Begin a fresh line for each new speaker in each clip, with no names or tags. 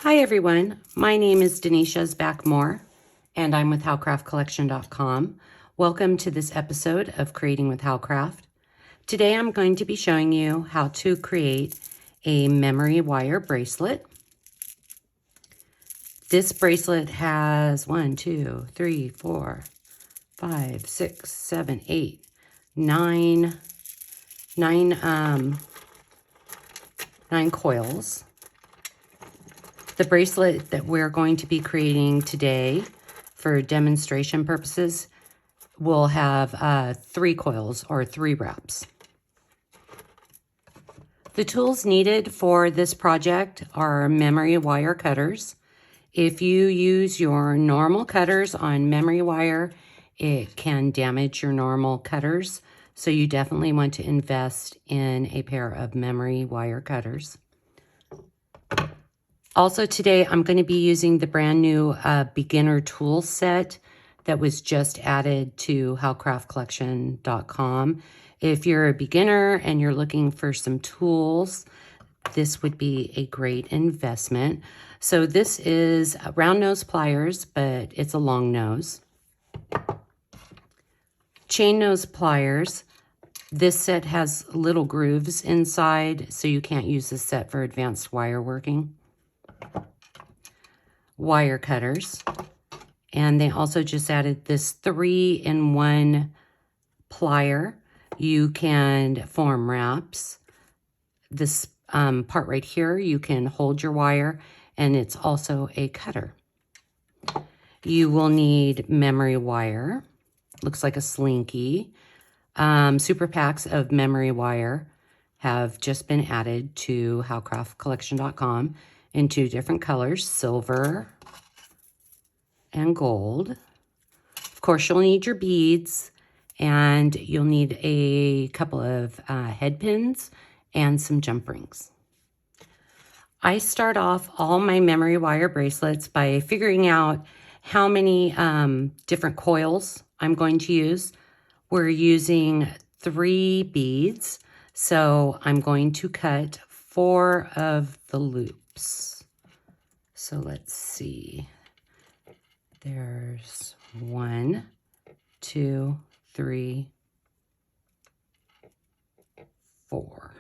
Hi everyone, my name is Denisha Backmore and I'm with howcraftcollection.com. Welcome to this episode of Creating with Howcraft. Today I'm going to be showing you how to create a memory wire bracelet. This bracelet has 1, 2, 3, 4, 5, 6, 7, 8, 9 coils. The bracelet that we're going to be creating today for demonstration purposes will have 3 coils or 3 wraps. The tools needed for this project are memory wire cutters. If you use your normal cutters on memory wire, it can damage your normal cutters. So you definitely want to invest in a pair of memory wire cutters. Also today, I'm going to be using the brand new beginner tool set that was just added to howcraftcollection.com. If you're a beginner and you're looking for some tools, this would be a great investment. So this is round nose pliers, but it's a long nose. Chain nose pliers. This set has little grooves inside, so you can't use this set for advanced wire working. Wire cutters, and they also just added this 3-in-1 plier. You can form wraps. This part right here, you can hold your wire, and it's also a cutter. You will need memory wire. Looks like a slinky. Super packs of memory wire have just been added to howcraftcollection.com in 2 different colors, silver and gold. Of course, you'll need your beads, and you'll need a couple of head pins and some jump rings. I start off all my memory wire bracelets by figuring out how many different coils I'm going to use. We're using 3 beads, so I'm going to cut 4 of the loops. So let's see. There's 1, 2, 3, 4.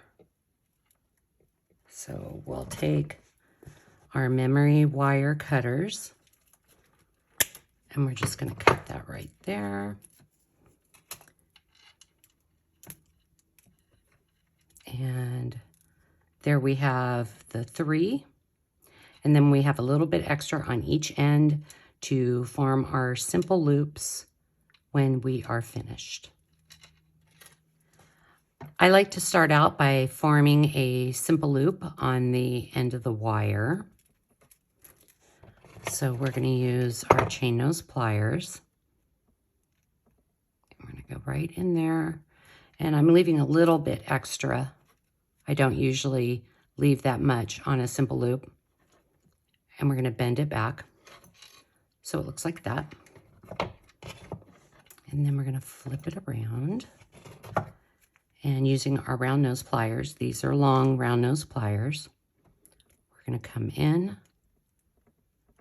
So we'll take our memory wire cutters, and we're just going to cut that right there. And there we have the 3. And then we have a little bit extra on each end to form our simple loops when we are finished. I like to start out by forming a simple loop on the end of the wire. So we're going to use our chain nose pliers. I'm going to go right in there, and I'm leaving a little bit extra. I don't usually leave that much on a simple loop. And we're going to bend it back so it looks like that. And then we're going to flip it around. And using our round nose pliers, these are long round nose pliers, we're going to come in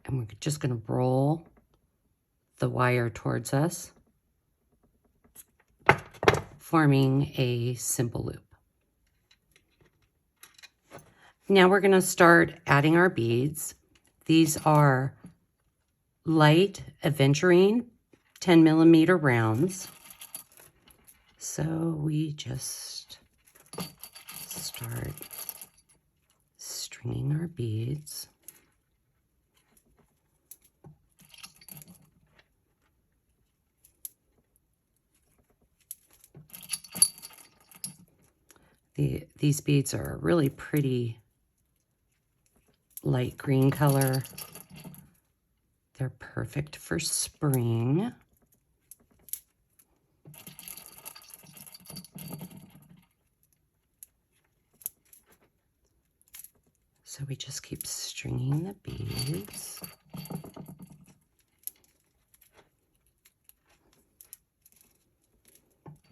and we're just going to roll the wire towards us, forming a simple loop. Now we're going to start adding our beads. These are light Aventurine 10mm rounds. So we just start stringing our beads. These beads are a really pretty light green color. They're perfect for spring. So we just keep stringing the beads.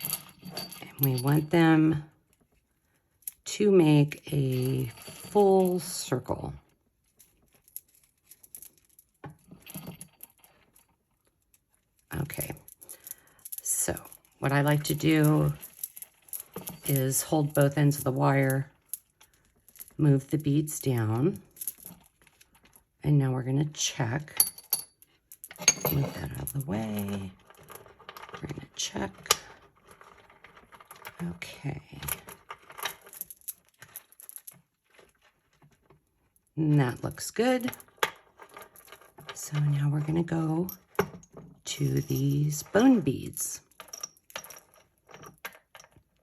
And we want them to make a full circle. what I like to do is hold both ends of the wire, move the beads down, and now we're going to check. Move that out of the way. We're going to check. Okay. And that looks good. So now we're going to go to these bone beads.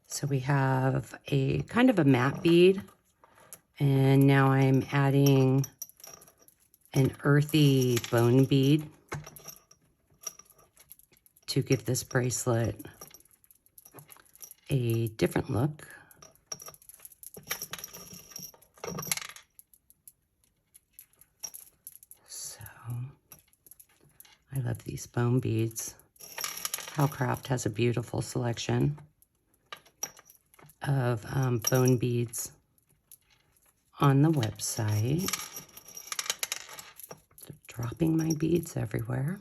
So we have a kind of a matte bead, and now I'm adding an earthy bone bead to give this bracelet a different look. So I love these bone beads. Howcraft has a beautiful selection of bone beads on the website. Dropping my beads everywhere.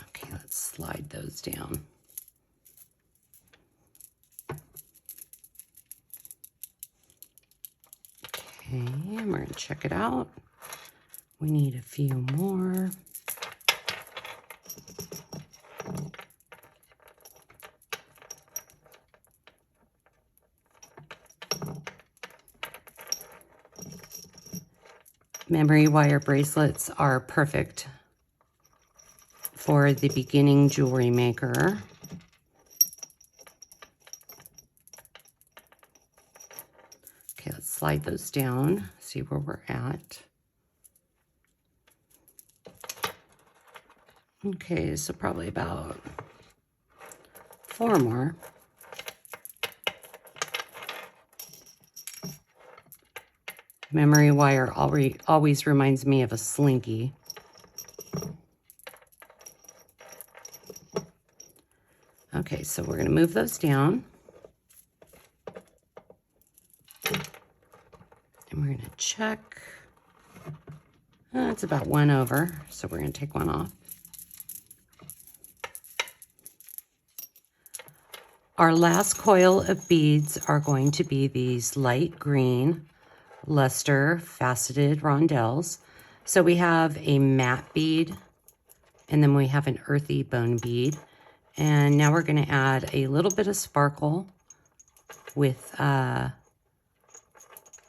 Okay, let's slide those down. Okay, and we're going to check it out. We need a few more. Memory wire bracelets are perfect for the beginning jewelry maker. Okay, let's slide those down, see where we're at. Okay, so probably about 4 more. Memory wire always reminds me of a slinky. Okay, so we're going to move those down. And we're going to check. It's about 1 over, so we're going to take 1 off. Our last coil of beads are going to be these light green luster faceted rondelles. So we have a matte bead, and then we have an earthy bone bead. And now we're going to add a little bit of sparkle with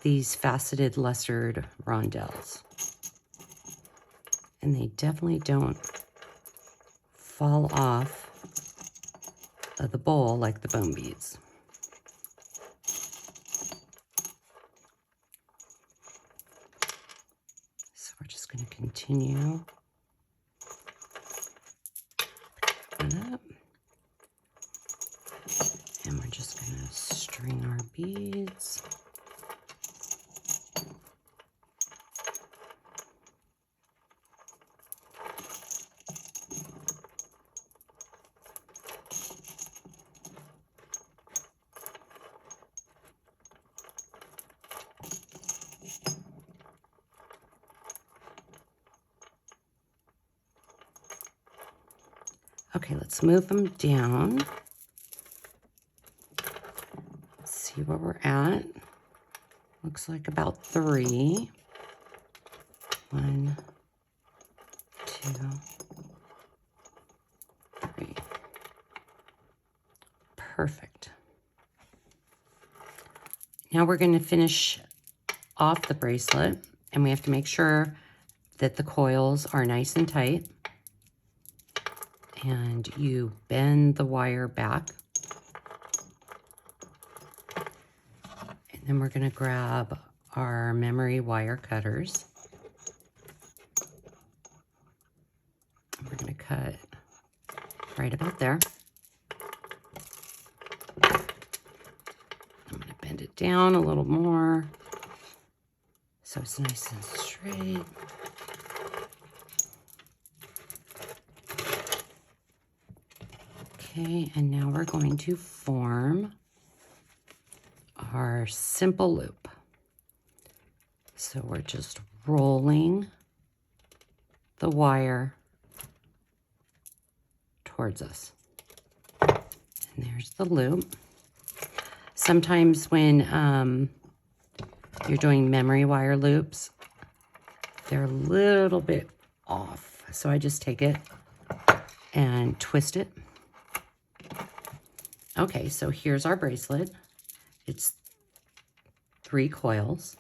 these faceted lustered rondelles. And they definitely don't fall off of the bowl like the bone beads. So we're just going to continue. Pick that up. And we're just going to string our beads. Okay, let's move them down. Let's see where we're at. Looks like about 3. 1, 2, 3. Perfect. Now we're going to finish off the bracelet, and we have to make sure that the coils are nice and tight. And you bend the wire back. And then we're going to grab our memory wire cutters. We're going to cut right about there. I'm going to bend it down a little more. so it's nice and straight. Okay, and now we're going to form our simple loop. So we're just rolling the wire towards us. And there's the loop. Sometimes when you're doing memory wire loops, they're a little bit off. So I just take it and twist it. Okay, so here's our bracelet. It's 3 coils.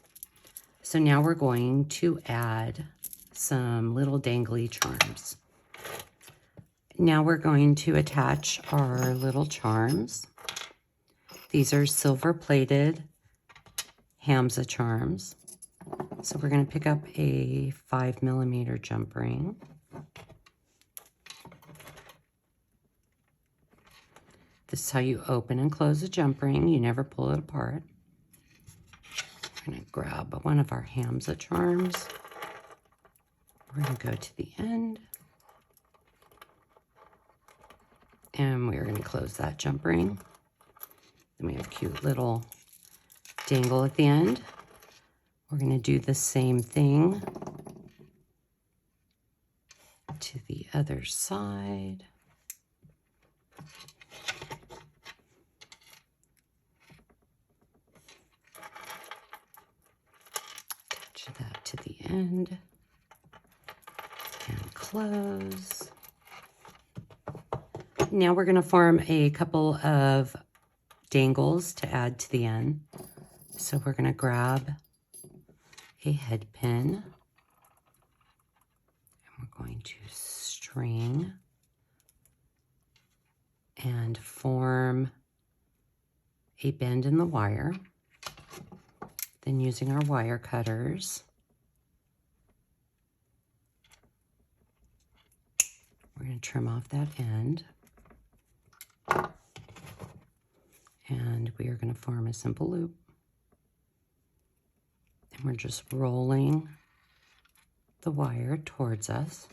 So now we're going to add some little dangly charms. Now we're going to attach our little charms. These are silver plated Hamza charms. So we're going to pick up a 5mm jump ring. This is how you open and close a jump ring. You never pull it apart. We're going to grab one of our Hamza charms. We're going to go to the end. And we're going to close that jump ring. Then we have a cute little dangle at the end. We're going to do the same thing to the other side. Attach that to the end and close. Now we're going to form a couple of dangles to add to the end. So we're going to grab a head pin and we're going to string and form a bend in the wire. Then using our wire cutters, we're going to trim off that end. And we are going to form a simple loop. And we're just rolling the wire towards us.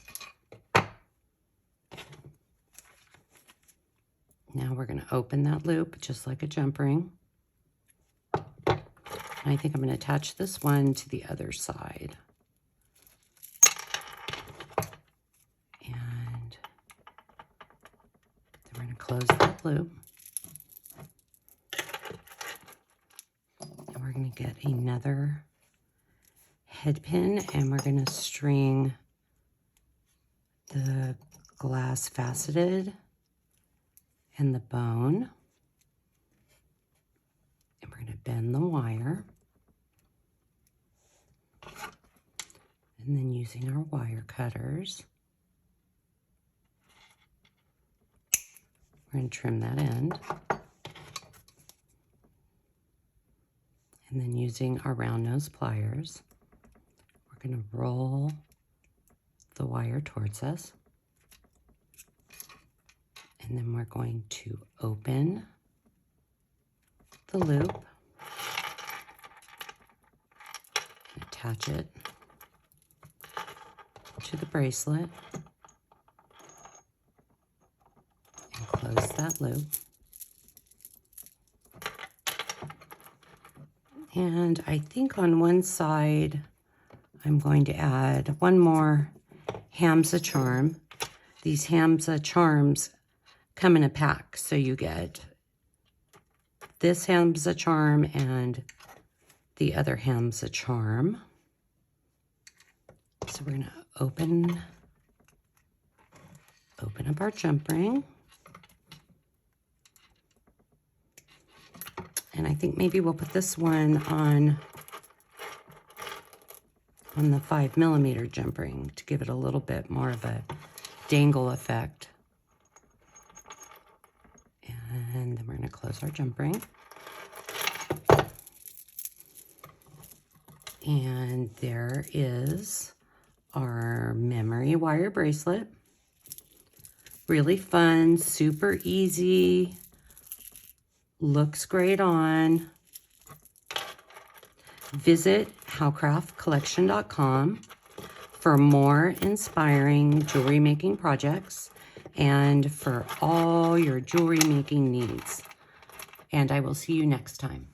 Now we're going to open that loop just like a jump ring. And I think I'm going to attach this one to the other side. And then we're going to close that loop. And we're going to get another head pin and we're going to string the glass faceted and the bone. And we're going to bend the wire. And then using our wire cutters, we're going to trim that end. And then using our round nose pliers, we're going to roll the wire towards us. And then we're going to open the loop, and attach it to the bracelet, and close that loop. And I think on one side, I'm going to add one more Hamza charm. These Hamza charms come in a pack, so you get this Hamza charm and the other Hamza charm. So we're going to open up our jump ring. And I think maybe we'll put this one on the 5mm jump ring to give it a little bit more of a dangle effect. And then we're going to close our jump ring. And there is our memory wire bracelet. Really fun, super easy, looks great on. Visit howcraftcollection.com for more inspiring jewelry making projects and for all your jewelry making needs. And I will see you next time.